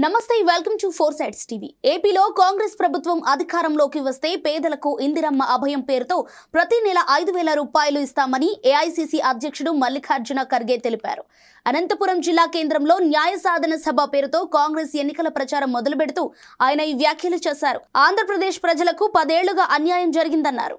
నమస్తే, welcome to 4 Sides TV. ఏపీలో కాంగ్రెస్ ప్రభుత్వం అధికారంలోకి వస్తే పేదలకు ఇందిరమ్మ అభయం పేరుతో ప్రతి నెల 5,000 రూపాయలు ఇస్తామని ఏఐసీసీ అధ్యక్షుడు మల్లికార్జున ఖర్గే తెలిపారు. అనంతపురం జిల్లా కేంద్రంలో న్యాయ సాధన సభ పేరుతో కాంగ్రెస్ ఎన్నికల ప్రచారం మొదలుపెడుతూ ఆయన ఈ వ్యాఖ్యలు చేశారు. ఆంధ్రప్రదేశ్ ప్రజలకు 10 ఏళ్లుగా అన్యాయం జరిగిందన్నారు.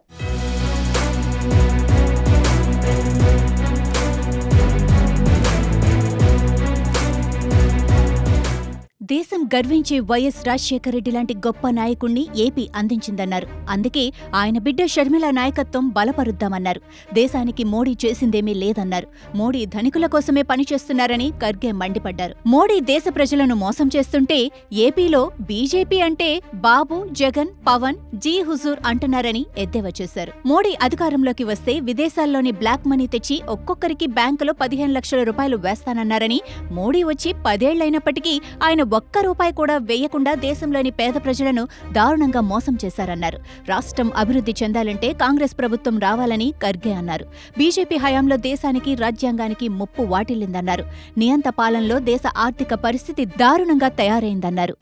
దేశం గర్వించే వైఎస్ రాజశేఖర రెడ్డి లాంటి గొప్ప నాయకుణ్ణి ఏపీ అందించిందన్నారు. అందుకే ఆయన బిడ్డ షర్మిల నాయకత్వం బలపరుద్దామన్నారు. దేశానికి మోడీ చేసిందేమీ లేదన్నారు. మోడీ ధనికుల కోసమే పనిచేస్తున్నారని ఖర్గే మండిపడ్డారు. మోడీ దేశ ప్రజలను మోసం చేస్తుంటే ఏపీలో బీజేపీ అంటే బాబు, జగన్, పవన్, జీ హుజూర్ అంటున్నారని ఎద్దేవా చేశారు. మోడీ అధికారంలోకి వస్తే విదేశాల్లోని బ్లాక్ మనీ తెచ్చి ఒక్కొక్కరికి బ్యాంకులో 15 లక్షల రూపాయలు వేస్తానన్నారని, మోడీ వచ్చి 10 ఏళ్లైనప్పటికీ ఆయన ఒక్క రూపాయి కూడా వేయకుండా దేశంలోని పేద ప్రజలను దారుణంగా మోసం చేశారన్నారు. రాష్ట్రం అభివృద్ధి చెందాలంటే కాంగ్రెస్ ప్రభుత్వం రావాలని ఖర్గే అన్నారు. బీజేపీ హయాంలో దేశానికి, రాజ్యాంగానికి ముప్పు వాటిల్లిందన్నారు. నియంత పాలనలో దేశ ఆర్థిక పరిస్థితి దారుణంగా తయారైందన్నారు.